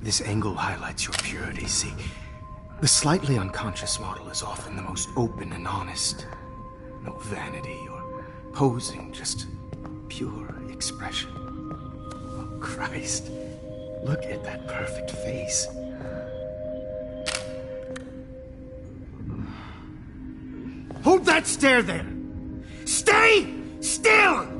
This angle highlights your purity, see? The slightly unconscious model is often the most open and honest. No vanity or posing, just pure expression. Oh, Christ. Look at that perfect face. Hold that stare there! Stay still!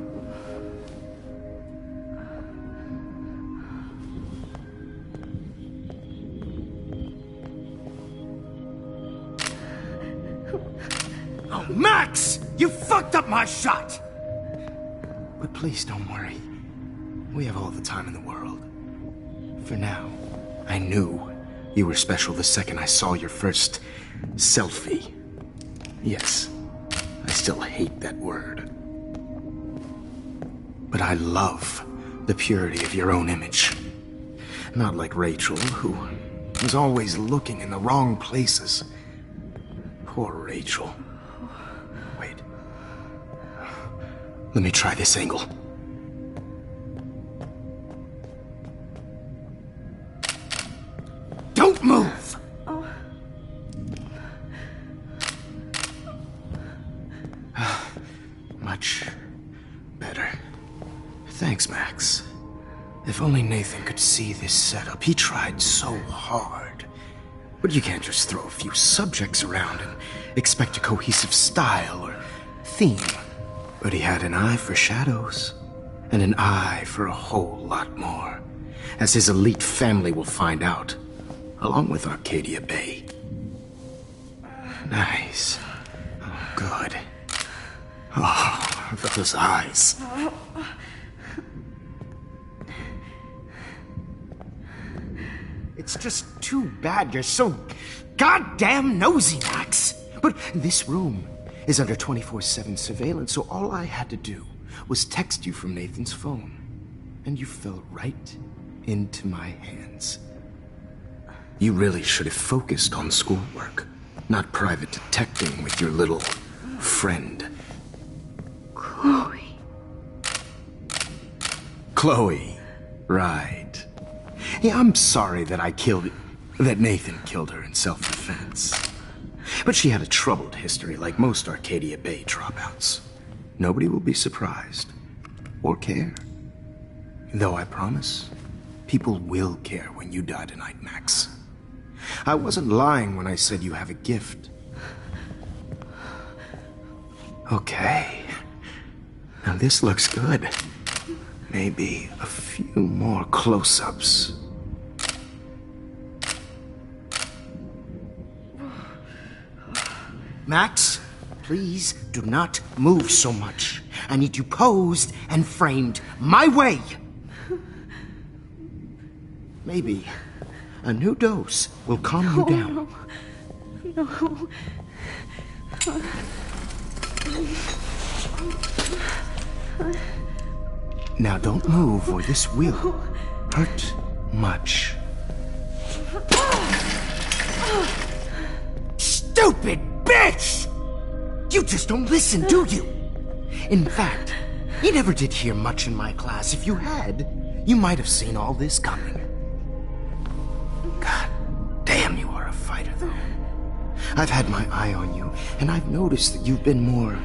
Oh, Max! You fucked up my shot! But please don't worry. We have all the time in the world. For now, I knew you were special the second I saw your first selfie. Yes, I still hate that word. But I love the purity of your own image. Not like Rachel, who was always looking in the wrong places. Poor Rachel. Wait. Let me try this angle. Don't move! Much better. Thanks, Max. If only Nathan could see this setup. He tried so hard. But you can't just throw a few subjects around and expect a cohesive style or theme. But he had an eye for shadows, and an eye for a whole lot more, as his elite family will find out, along with Arcadia Bay. Nice. Oh, good. Oh, those eyes. It's just too bad you're so goddamn nosy, Max. But this room is under 24/7 surveillance, so all I had to do was text you from Nathan's phone. And you fell right into my hands. You really should have focused on schoolwork, not private detecting with your little friend. Chloe. Chloe, right. Yeah, I'm sorry that Nathan killed her in self-defense. But she had a troubled history like most Arcadia Bay dropouts. Nobody will be surprised or care. Though I promise, people will care when you die tonight, Max. I wasn't lying when I said you have a gift. Okay. Now this looks good. Maybe a few more close-ups. Max, please do not move so much. I need you posed and framed my way. Maybe a new dose will calm you down. No. Now don't move or this will hurt much. Stupid bitch! You just don't listen, do you? In fact, you never did hear much in my class. If you had, you might have seen all this coming. God damn, you are a fighter, though. I've had my eye on you, and I've noticed that you've been more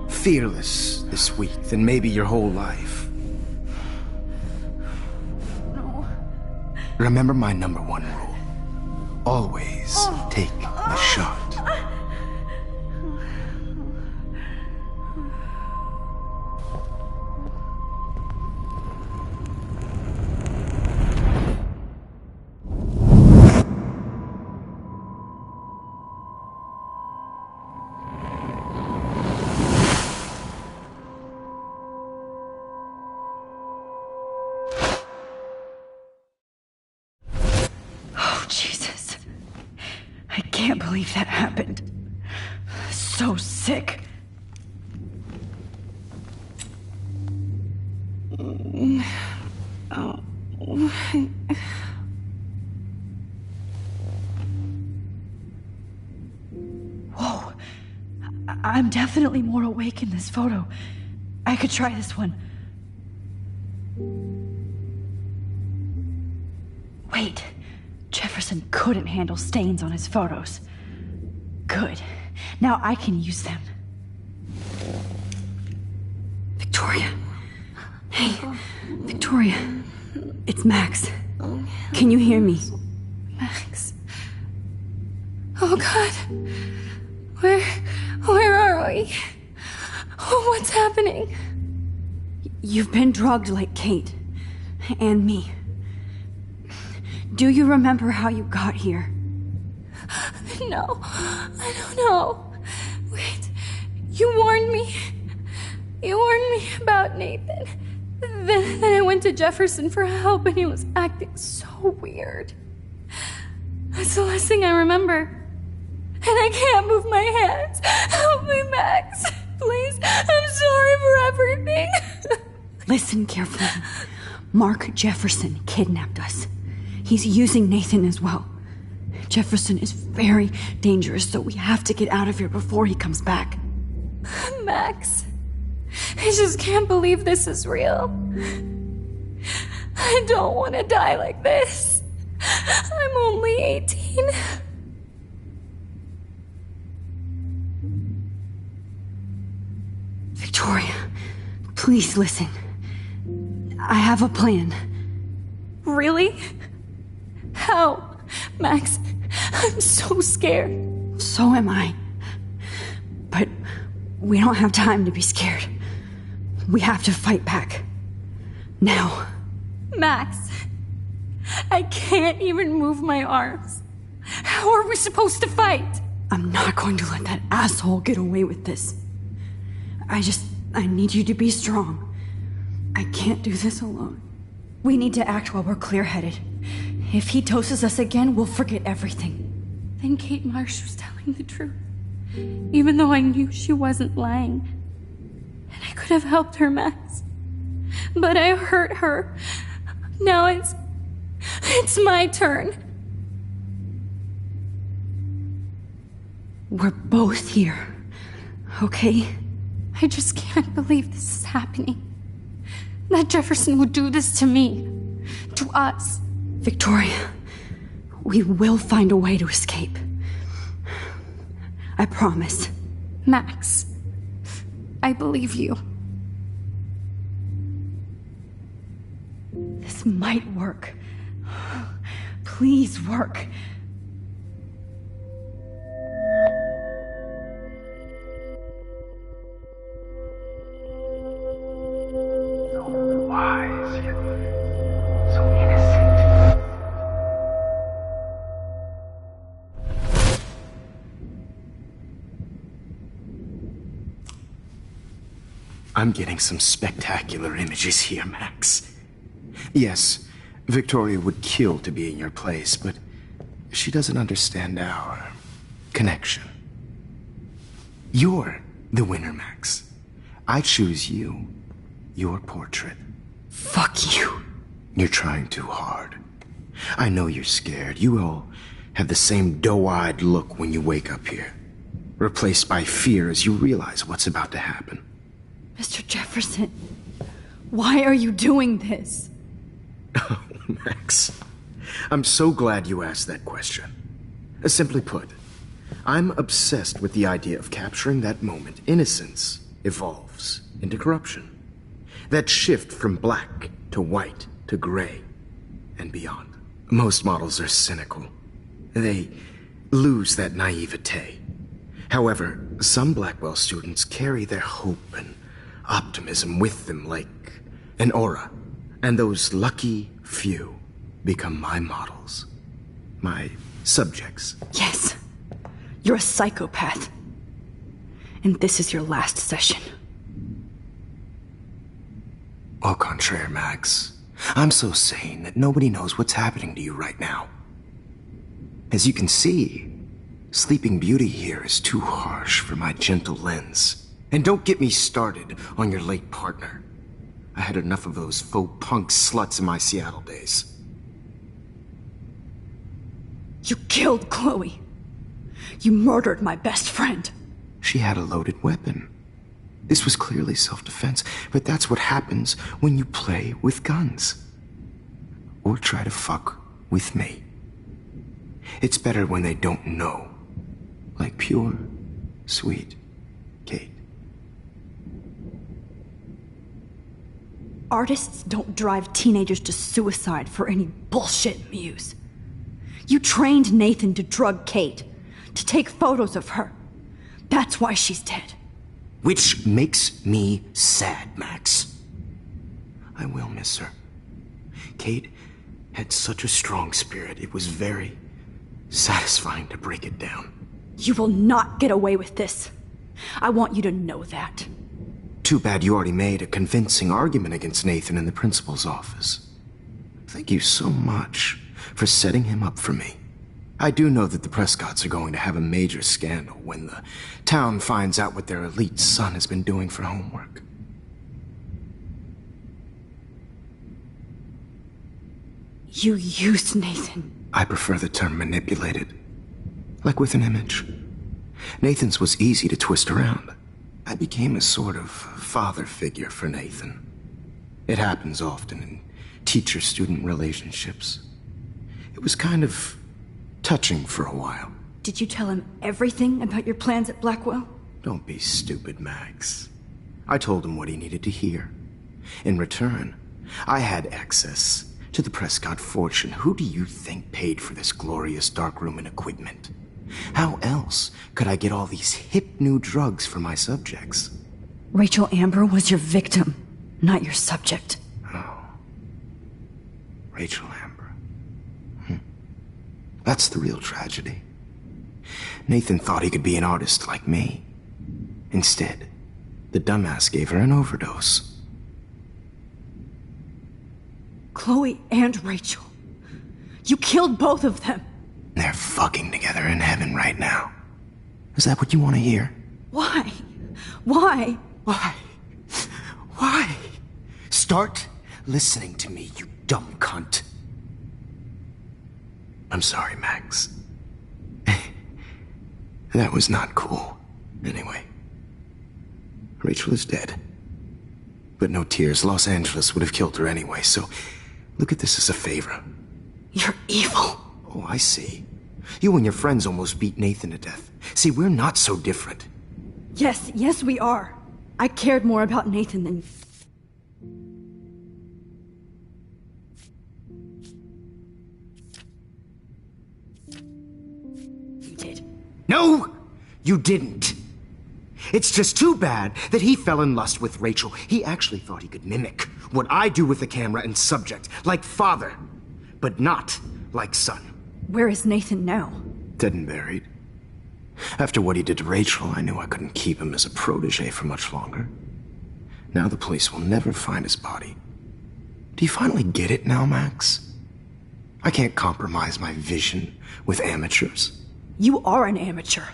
fearless this week than maybe your whole life. No. Remember my number one rule. Always take the shot. Jesus. I can't believe that happened. So sick. Oh. Whoa. I'm definitely more awake in this photo. I could try this one. Wait. Jefferson couldn't handle stains on his photos. Good. Now I can use them. Victoria. Hey, Victoria. It's Max. Can you hear me? Max. Oh, God. Where are we? Oh, what's happening? You've been drugged like Kate. And me. Do you remember how you got here? No, I don't know. Wait, you warned me. You warned me about Nathan. Then I went to Jefferson for help and he was acting so weird. That's the last thing I remember. And I can't move my hands. Help me, Max. Please, I'm sorry for everything. Listen carefully. Mark Jefferson kidnapped us. He's using Nathan as well. Jefferson is very dangerous, so we have to get out of here before he comes back. Max, I just can't believe this is real. I don't want to die like this. I'm only 18. Victoria, please listen. I have a plan. Really? How? Max, I'm so scared. So am I. But we don't have time to be scared. We have to fight back. Now. Max, I can't even move my arms. How are we supposed to fight? I'm not going to let that asshole get away with this. I need you to be strong. I can't do this alone. We need to act while we're clear-headed. If he doses us again, we'll forget everything. Then Kate Marsh was telling the truth. Even though I knew she wasn't lying. And I could have helped her, Max. But I hurt her. Now it's my turn. We're both here, okay? I just can't believe this is happening. That Jefferson would do this to me. To us. Victoria, we will find a way to escape. I promise. Max, I believe you. This might work. Please work. I'm getting some spectacular images here, Max. Yes, Victoria would kill to be in your place, but she doesn't understand our connection. You're the winner, Max. I choose you. Your portrait. Fuck you. You're trying too hard. I know you're scared. You all have the same doe-eyed look when you wake up here, replaced by fear as you realize what's about to happen. Mr. Jefferson, why are you doing this? Oh, Max. I'm so glad you asked that question. Simply put, I'm obsessed with the idea of capturing that moment innocence evolves into corruption. That shift from black to white to gray and beyond. Most models are cynical. They lose that naivete. However, some Blackwell students carry their hope and optimism with them like an aura. And those lucky few become my models. My subjects. Yes. You're a psychopath. And this is your last session. Au contraire, Max. I'm so sane that nobody knows what's happening to you right now. As you can see, Sleeping Beauty here is too harsh for my gentle lens. And don't get me started on your late partner. I had enough of those faux punk sluts in my Seattle days. You killed Chloe. You murdered my best friend. She had a loaded weapon. This was clearly self-defense, but that's what happens when you play with guns. Or try to fuck with me. It's better when they don't know. Like pure, sweet Kate. Artists don't drive teenagers to suicide for any bullshit muse. You trained Nathan to drug Kate, to take photos of her. That's why she's dead. Which makes me sad, Max. I will miss her. Kate had such a strong spirit, it was very satisfying to break it down. You will not get away with this. I want you to know that. Too bad you already made a convincing argument against Nathan in the principal's office. Thank you so much for setting him up for me. I do know that the Prescotts are going to have a major scandal when the town finds out what their elite son has been doing for homework. You used Nathan. I prefer the term manipulated. Like with an image. Nathan's was easy to twist around. I became a sort of father figure for Nathan. It happens often in teacher-student relationships. It was kind of touching for a while. Did you tell him everything about your plans at Blackwell? Don't be stupid, Max. I told him what he needed to hear. In return, I had access to the Prescott fortune. Who do you think paid for this glorious darkroom and equipment? How else could I get all these hip new drugs for my subjects? Rachel Amber was your victim, not your subject. Oh. Rachel Amber. That's the real tragedy. Nathan thought he could be an artist like me. Instead, the dumbass gave her an overdose. Chloe and Rachel. You killed both of them. They're fucking together in heaven right now. Is that what you want to hear? Why? Why? Why? Why? Start listening to me, you dumb cunt. I'm sorry, Max. That was not cool. Anyway, Rachel is dead. But no tears. Los Angeles would have killed her anyway, so look at this as a favor. You're evil. Oh, I see. You and your friends almost beat Nathan to death. See, we're not so different. Yes, we are. I cared more about Nathan than... You did. No, you didn't. It's just too bad that he fell in lust with Rachel. He actually thought he could mimic what I do with the camera and subject, like father, but not like son. Where is Nathan now? Dead and buried. After what he did to Rachel, I knew I couldn't keep him as a protege for much longer. Now the police will never find his body. Do you finally get it now, Max? I can't compromise my vision with amateurs. You are an amateur.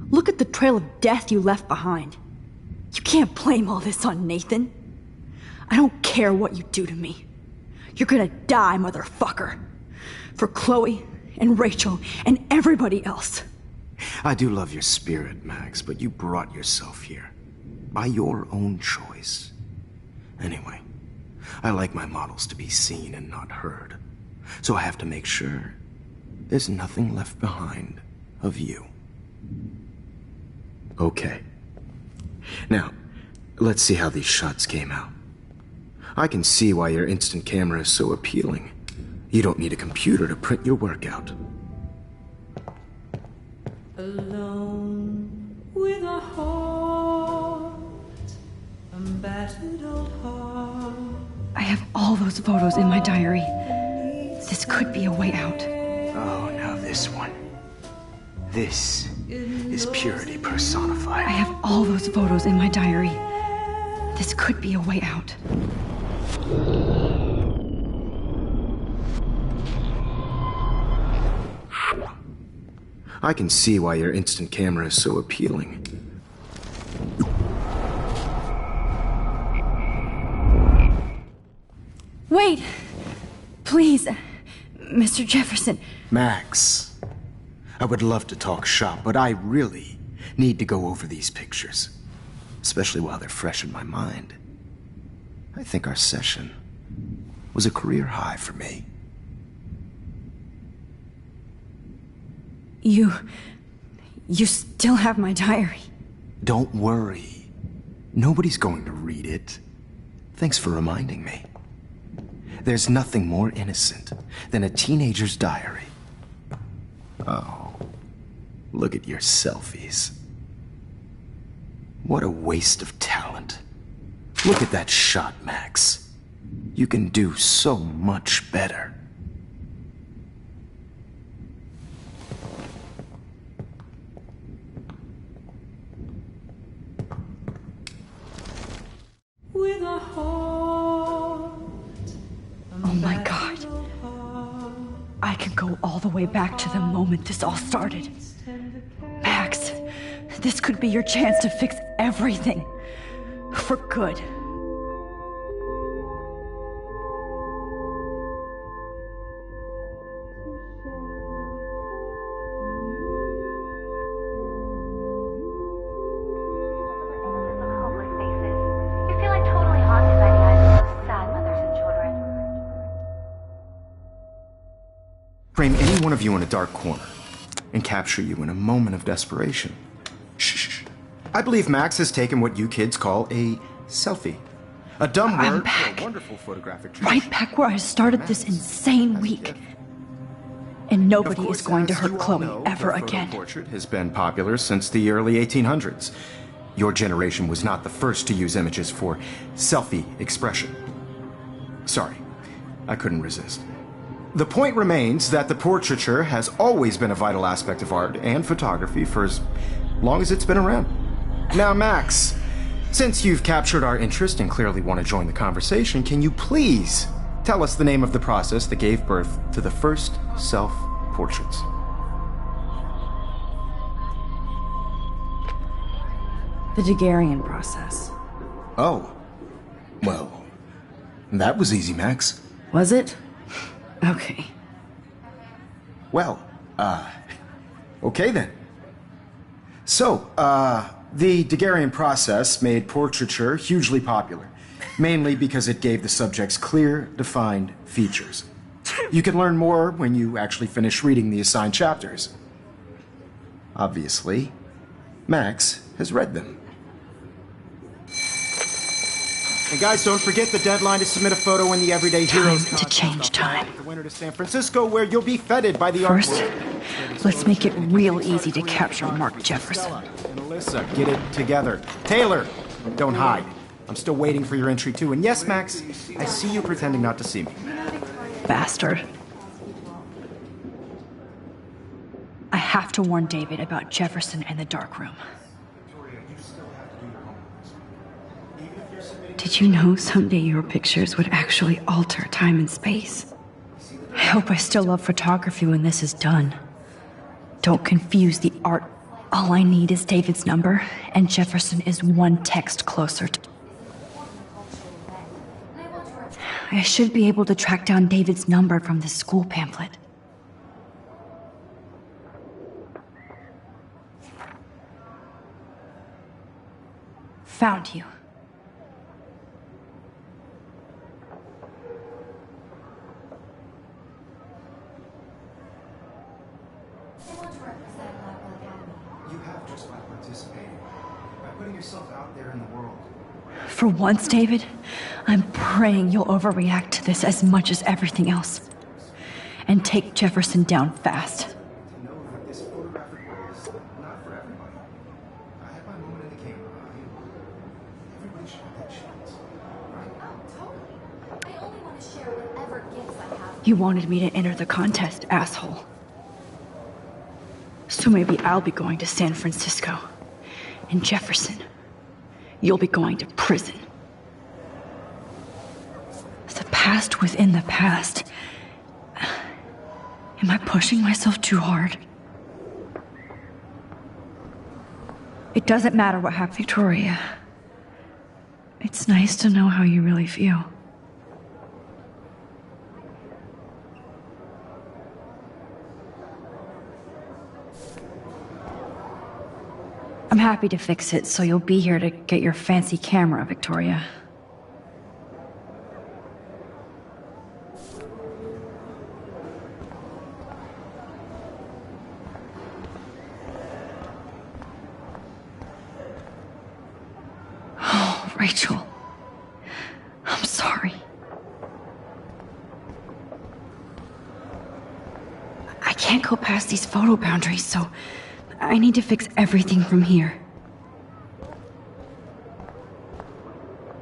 Look at the trail of death you left behind. You can't blame all this on Nathan. I don't care what you do to me. You're gonna die, motherfucker. For Chloe and Rachel and everybody else. I do love your spirit, Max, but you brought yourself here. By your own choice. Anyway, I like my models to be seen and not heard. So I have to make sure there's nothing left behind of you. Okay. Now, let's see how these shots came out. I can see why your instant camera is so appealing. You don't need a computer to print your work out. Alone with a heart, a battered old heart. I have all those photos in my diary. This could be a way out. Oh, now this one. This is purity personified. I have all those photos in my diary. This could be a way out. I can see why your instant camera is so appealing. Wait! Please, Mr. Jefferson. Max, I would love to talk shop, but I really need to go over these pictures. Especially while they're fresh in my mind. I think our session was a career high for me. You still have my diary. Don't worry. Nobody's going to read it. Thanks for reminding me. There's nothing more innocent than a teenager's diary. Oh, look at your selfies. What a waste of talent. Look at that shot, Max. You can do so much better. With a heart. Oh my God. I can go all the way back to the moment this all started. Max, this could be your chance to fix everything. For good. Frame any one of you in a dark corner and capture you in a moment of desperation. Shh. I believe Max has taken what you kids call a selfie. A dumb word back. for a wonderful photographic tradition. Right back where I started this insane week. And nobody is going to hurt Chloe ever again. The portrait has been popular since the early 1800s. Your generation was not the first to use images for selfie expression. Sorry, I couldn't resist. The point remains that the portraiture has always been a vital aspect of art and photography for as long as it's been around. Now, Max, since you've captured our interest and clearly want to join the conversation, can you please tell us the name of the process that gave birth to the first self-portraits? The Daguerrean process. Oh, well, that was easy, Max. Was it? Okay. Well, okay then. So, the Daguerrean process made portraiture hugely popular, mainly because it gave the subjects clear, defined features. You can learn more when you actually finish reading the assigned chapters. Obviously, Max has read them. And guys, don't forget the deadline to submit a photo in the Everyday Heroes Time to change time. The winter to San Francisco, where you'll be feted by the First, art world. let's make it real easy to capture Mark Jefferson. And Alyssa, get it together. Taylor, don't hide. I'm still waiting for your entry too. And yes, Max, I see you pretending not to see me. Bastard. I have to warn David about Jefferson and the dark room. Did you know someday your pictures would actually alter time and space? I hope I still love photography when this is done. Don't confuse the art. All I need is David's number, and Jefferson is one text closer to... I should be able to track down David's number from the school pamphlet. Found you. You have just by participating, by putting yourself out there in the world. For once, David, I'm praying you'll overreact to this as much as everything else. And take Jefferson down fast. To know that this photographic world is not for everybody. I had my moment in the camera. Everybody should have that chance. Right? Oh, totally. I only want to share whatever gifts I have. You wanted me to enter the contest, asshole. So maybe I'll be going to San Francisco. And Jefferson, you'll be going to prison. The past within the past. Am I pushing myself too hard? It doesn't matter what happened, Victoria. It's nice to know how you really feel. I'm happy to fix it, so you'll be here to get your fancy camera, Victoria. Rachel, I'm sorry. I can't go past these photo boundaries, so I need to fix everything from here.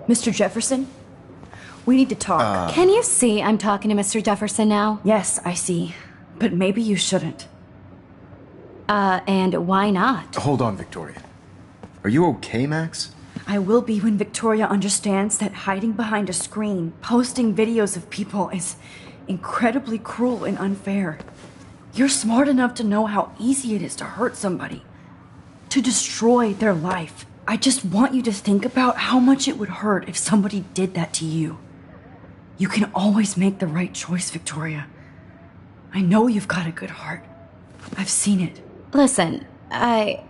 Mr. Jefferson? We need to talk. Can you see I'm talking to Mr. Jefferson now? Yes, I see. But maybe you shouldn't. And why not? Hold on, Victoria. Are you okay, Max? I will be when Victoria understands that hiding behind a screen, posting videos of people is incredibly cruel and unfair. You're smart enough to know how easy it is to hurt somebody, to destroy their life. I just want you to think about how much it would hurt if somebody did that to you. You can always make the right choice, Victoria. I know you've got a good heart. I've seen it. Listen, I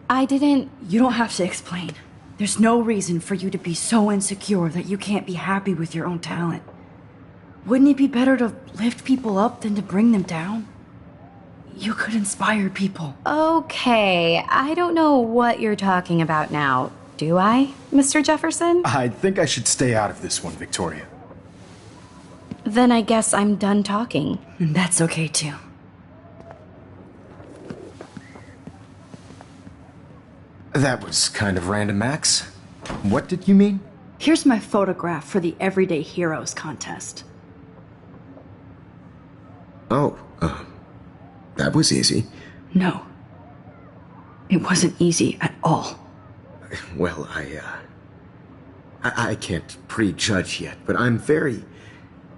didn't... You don't have to explain. There's no reason for you to be so insecure that you can't be happy with your own talent. Wouldn't it be better to lift people up than to bring them down? You could inspire people. Okay, I don't know what you're talking about now, do I, Mr. Jefferson? I think I should stay out of this one, Victoria. Then I guess I'm done talking. And that's okay too. That was kind of random, Max. What did you mean? Here's my photograph for the Everyday Heroes contest. Oh, that was easy. No. It wasn't easy at all. Well, I can't prejudge yet, but I'm very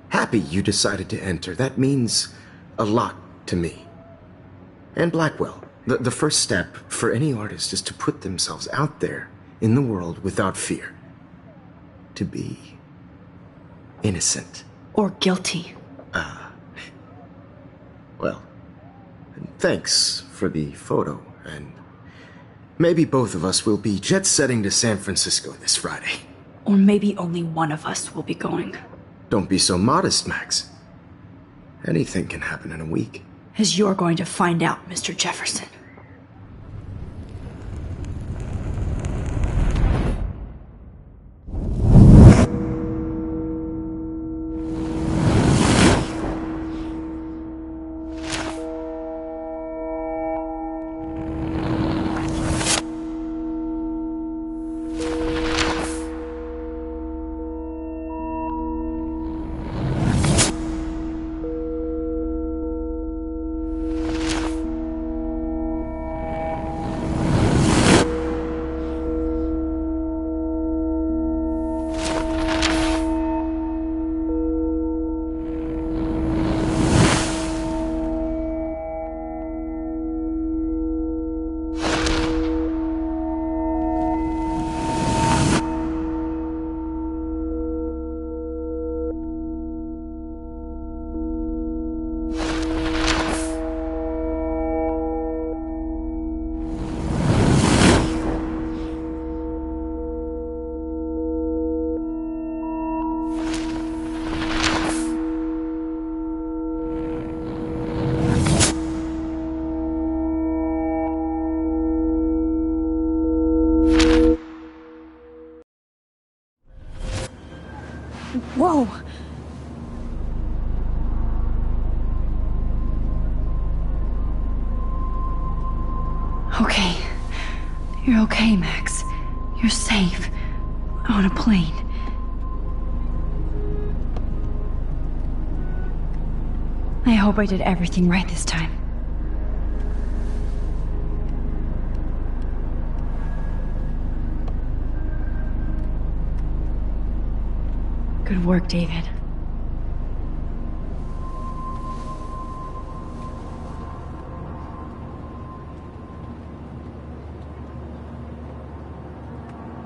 happy you decided to enter. That means a lot to me. And Blackwell. The first step for any artist is to put themselves out there in the world without fear. To be innocent. Or guilty. Well, thanks for the photo, and maybe both of us will be jet-setting to San Francisco this Friday. Or maybe only one of us will be going. Don't be so modest, Max. Anything can happen in a week. As you're going to find out, Mr. Jefferson. Whoa! Okay. You're okay, Max. You're safe. On a plane. I hope I did everything right this time. Good work, David.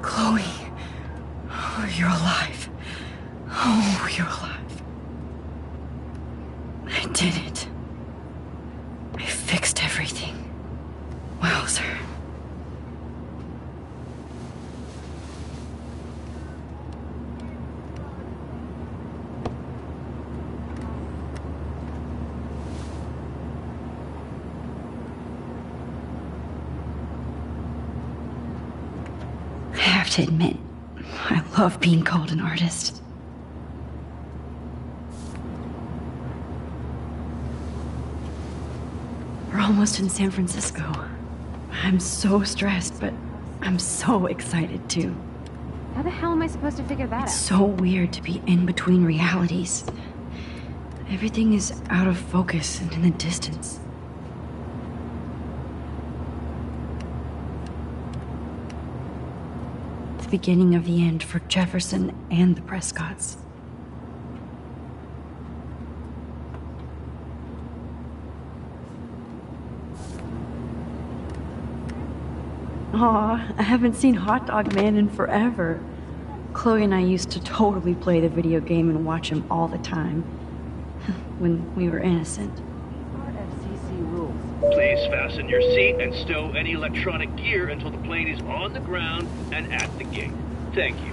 Chloe. Oh, you're alive. Oh, you're alive. I did it. I fixed everything. Wowzer. I have to admit, love being called an artist. We're almost in San Francisco. I'm so stressed, but I'm so excited too. How the hell am I supposed to figure that It's out? so weird to be in between realities. Everything is out of focus and in the distance. The beginning of the end for Jefferson and the Prescotts. Aw, I haven't seen Hot Dog Man in forever. Chloe and I used to totally play the video game and watch him all the time. When we were innocent. FCC rules. Please fasten your seat and stow any electronic gear until the plane is on the ground and at the gate. Thank you.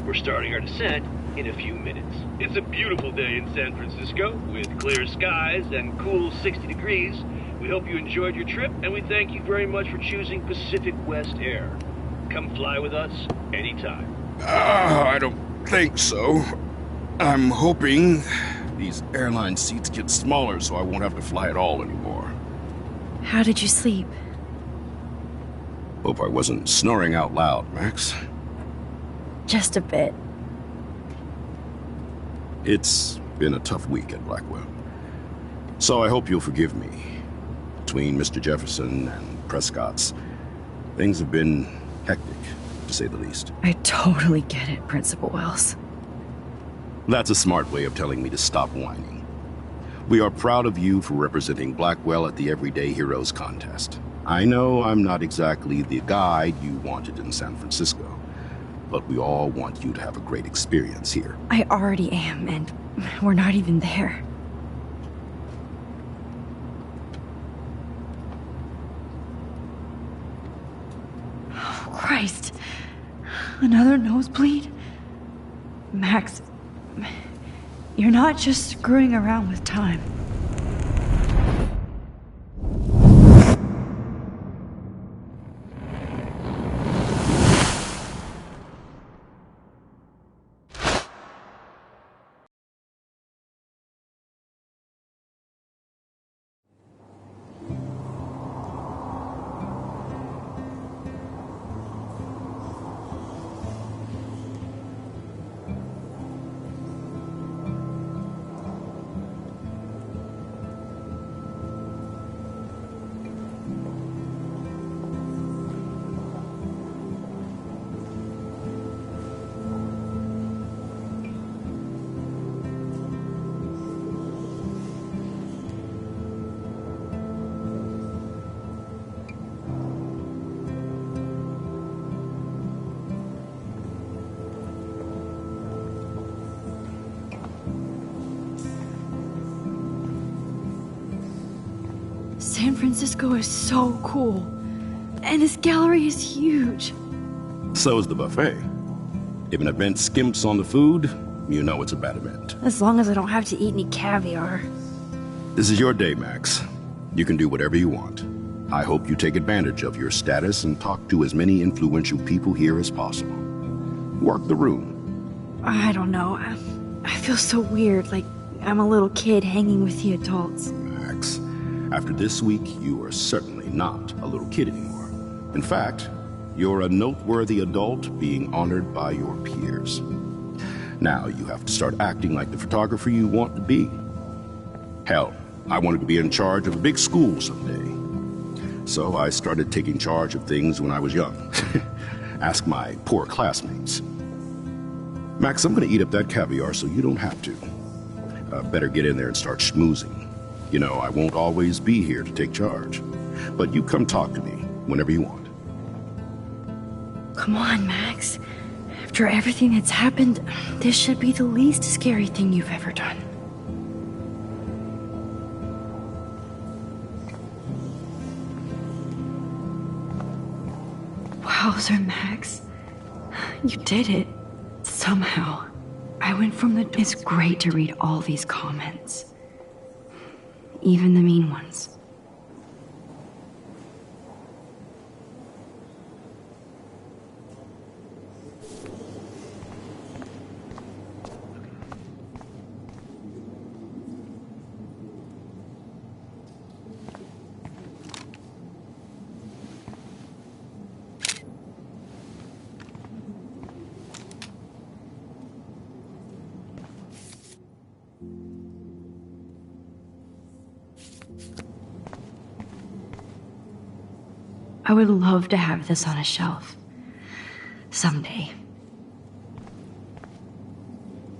We're starting our descent in a few minutes. It's a beautiful day in San Francisco with clear skies and cool 60 degrees. We hope you enjoyed your trip, and we thank you very much for choosing Pacific West Air. Come fly with us anytime. I don't think so. I'm hoping these airline seats get smaller so I won't have to fly at all anymore. How did you sleep? Hope I wasn't snoring out loud, Max. Just a bit. It's been a tough week at Blackwell. So I hope you'll forgive me. Between Mr. Jefferson and Prescott's, things have been hectic, to say the least. I totally get it, Principal Wells. That's a smart way of telling me to stop whining. We are proud of you for representing Blackwell at the Everyday Heroes contest. I know I'm not exactly the guide you wanted in San Francisco, but we all want you to have a great experience here. I already am, and we're not even there. Oh, Christ. Another nosebleed? Max, you're not just screwing around with time. San Francisco is so cool. And this gallery is huge. So is the buffet. If an event skimps on the food, you know it's a bad event. As long as I don't have to eat any caviar. This is your day, Max. You can do whatever you want. I hope you take advantage of your status and talk to as many influential people here as possible. Work the room. I don't know. I feel so weird, like I'm a little kid hanging with the adults. Max, after this week, you are certainly not a little kid anymore. In fact, you're a noteworthy adult being honored by your peers. Now you have to start acting like the photographer you want to be. Hell, I wanted to be in charge of a big school someday. So I started taking charge of things when I was young. Ask my poor classmates. Max, I'm gonna eat up that caviar so you don't have to. Better get in there and start schmoozing. You know, I won't always be here to take charge. But you come talk to me whenever you want. Come on, Max. After everything that's happened, this should be the least scary thing you've ever done. Wowzer, Max. You did it. Somehow. I went from the... It's great to read all these comments. Even the mean ones. I would love to have this on a shelf. Someday.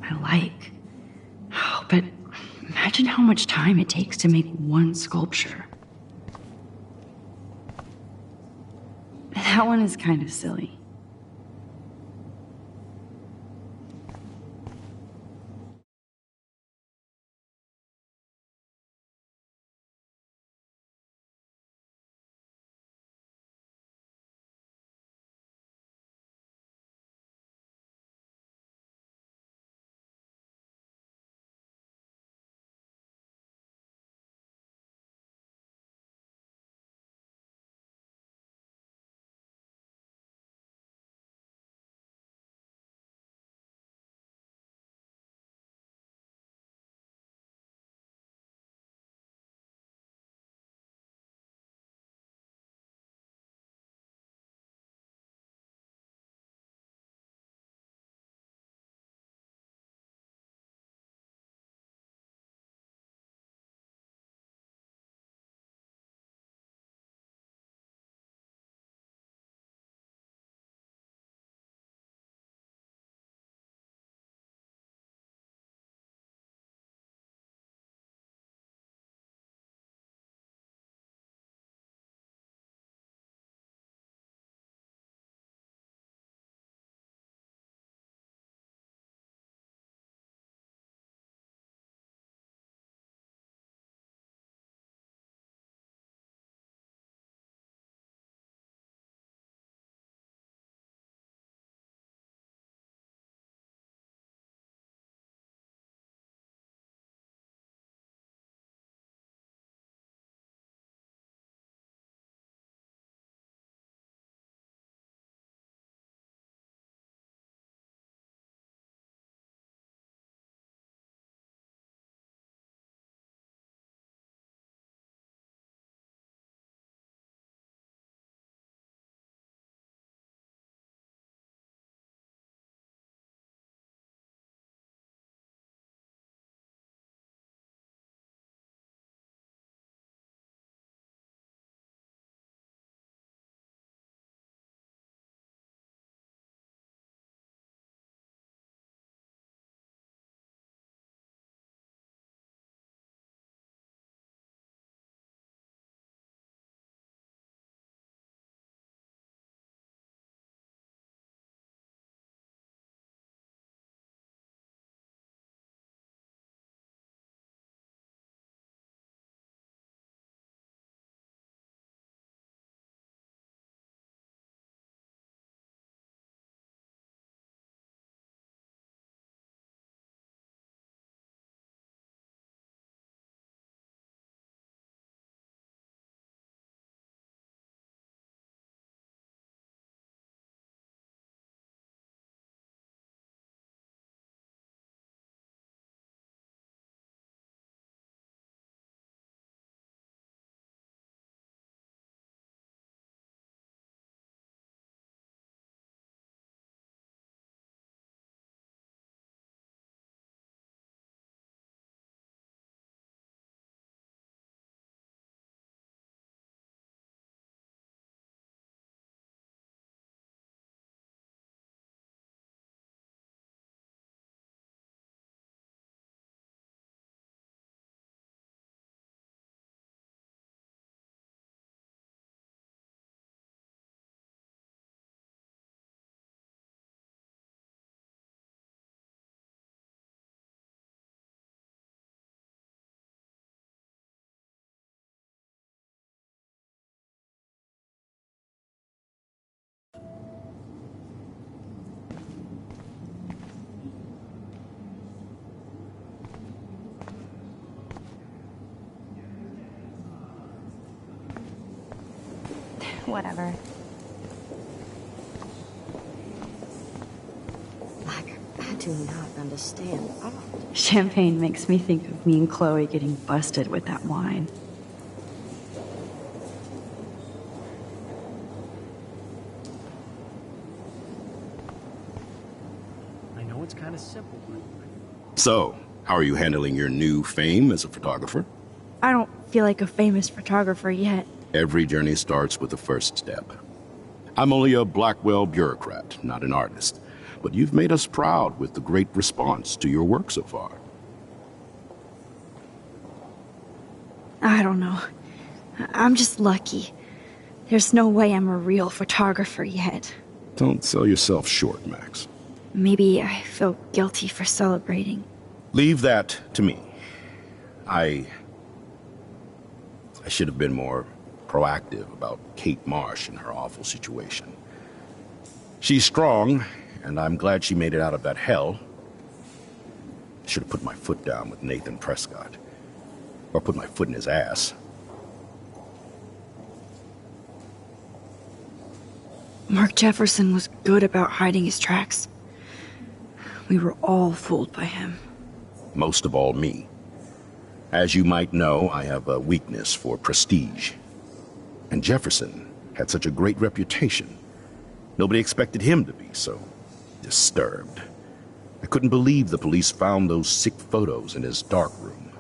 I like. Oh, but imagine how much time it takes to make one sculpture. That one is kind of silly. Whatever. Like, I do not understand art. Champagne makes me think of me and Chloe getting busted with that wine. I know it's kind of simple, but... So, how are you handling your new fame as a photographer? I don't feel like a famous photographer yet. Every journey starts with the first step. I'm only a Blackwell bureaucrat, not an artist. But you've made us proud with the great response to your work so far. I don't know. I'm just lucky. There's no way I'm a real photographer yet. Don't sell yourself short, Max. Maybe I feel guilty for celebrating. Leave that to me. I should have been more proactive about Kate Marsh and her awful situation. She's strong, and I'm glad she made it out of that hell. Should have put my foot down with Nathan Prescott. Or put my foot in his ass. Mark Jefferson was good about hiding his tracks. We were all fooled by him. Most of all, me. As you might know, I have a weakness for prestige. And Jefferson had such a great reputation. Nobody expected him to be so disturbed. I couldn't believe the police found those sick photos in his dark room.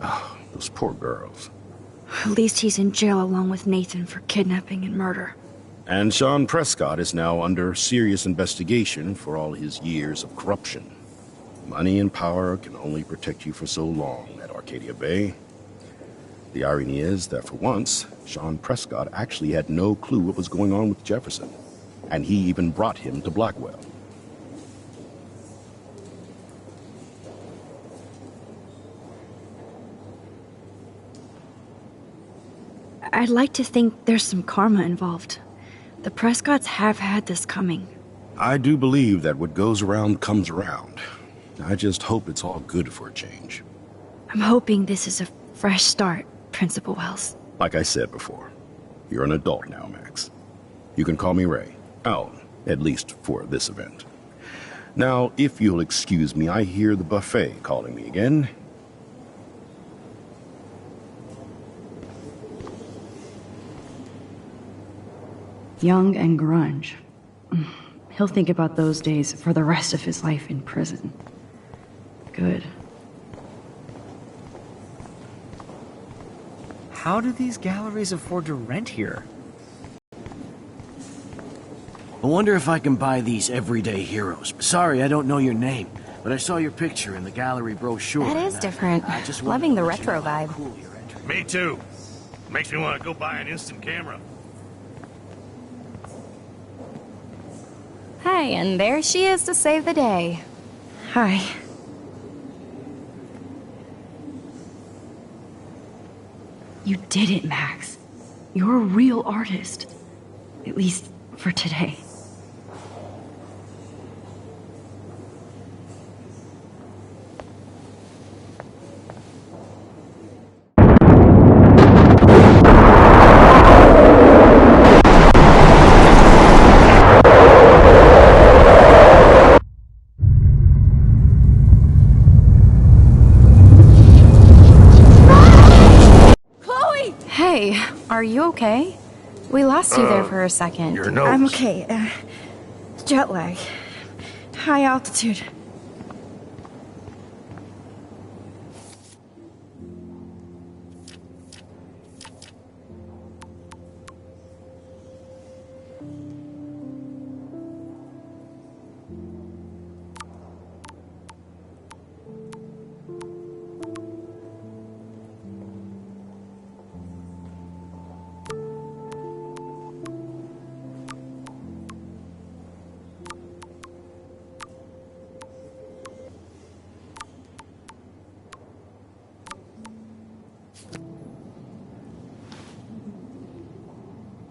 Oh, those poor girls. At least he's in jail along with Nathan for kidnapping and murder. And Sean Prescott is now under serious investigation for all his years of corruption. Money and power can only protect you for so long at Arcadia Bay. The irony is that for once, Sean Prescott actually had no clue what was going on with Jefferson. And he even brought him to Blackwell. I'd like to think there's some karma involved. The Prescotts have had this coming. I do believe that what goes around comes around. I just hope it's all good for a change. I'm hoping this is a fresh start, Principal Wells. Like I said before, you're an adult now, Max. You can call me Ray. Oh, at least for this event. Now, if you'll excuse me, I hear the buffet calling me again. Young and grunge. He'll think about those days for the rest of his life in prison. Good. How do these galleries afford to rent here? I wonder if I can buy these everyday heroes. Sorry, I don't know your name, but I saw your picture in the gallery brochure. That is different. I just Loving the retro vibe. Cool you're entering. Me too. Makes me want to go buy an instant camera. Hi, and there she is to save the day. Hi. You did it, Max. You're a real artist. At least for today. Hey, are you okay? We lost you there for a second. Your nose. I'm okay. Jet lag. High altitude.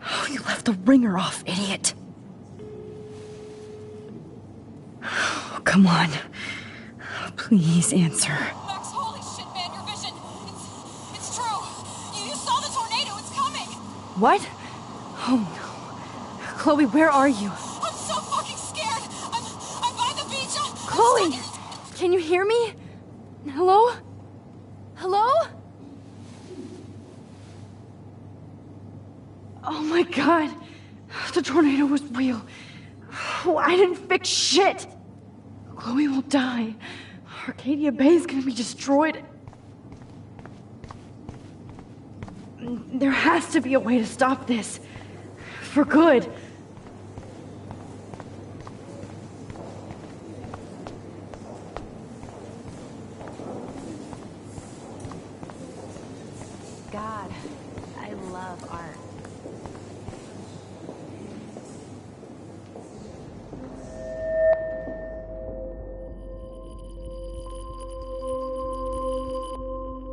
Oh, you left the ringer off, idiot. Oh, come on. Please answer. Max, holy shit, man, your vision. It's true. You saw the tornado. It's coming. What? Oh no. Chloe, where are you? I'm so fucking scared. I'm by the beach. Chloe! Can you hear me? Hello? Hello? Oh my god. The tornado was real. Oh, I didn't fix shit. Chloe will die. Arcadia Bay is gonna be destroyed. There has to be a way to stop this. For good. God, I love art.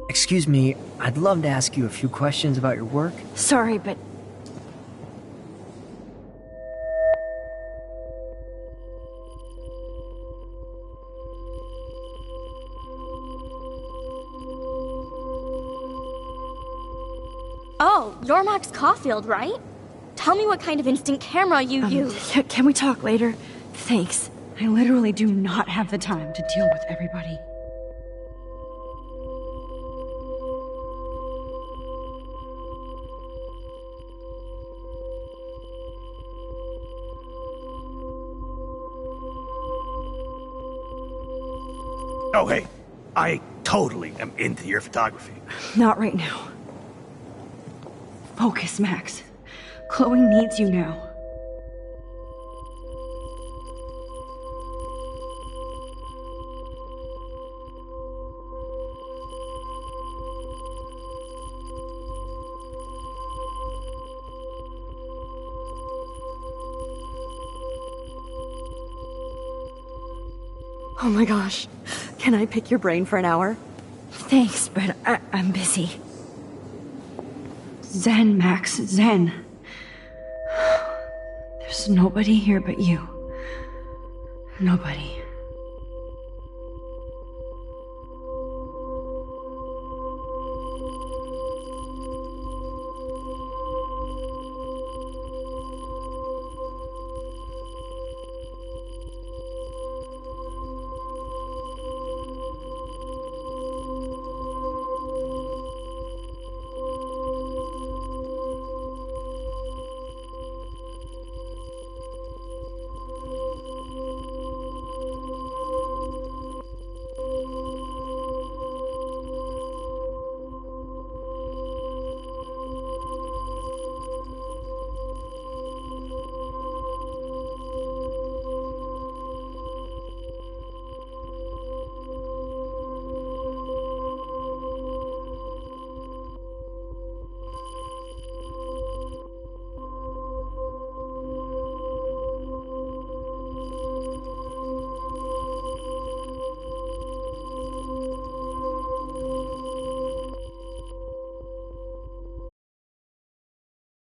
Excuse me, I'd love to ask you a few questions about your work. Sorry, but... Oh, you're Max Caulfield, right? Tell me what kind of instant camera you use. Can we talk later? Thanks. I literally do not have the time to deal with everybody. Oh, hey, I totally am into your photography. Not right now. Focus, Max. Chloe needs you now. Oh my gosh. Can I pick your brain for an hour? Thanks, but I'm busy. Zen, Max, Zen. There's nobody here but you. Nobody.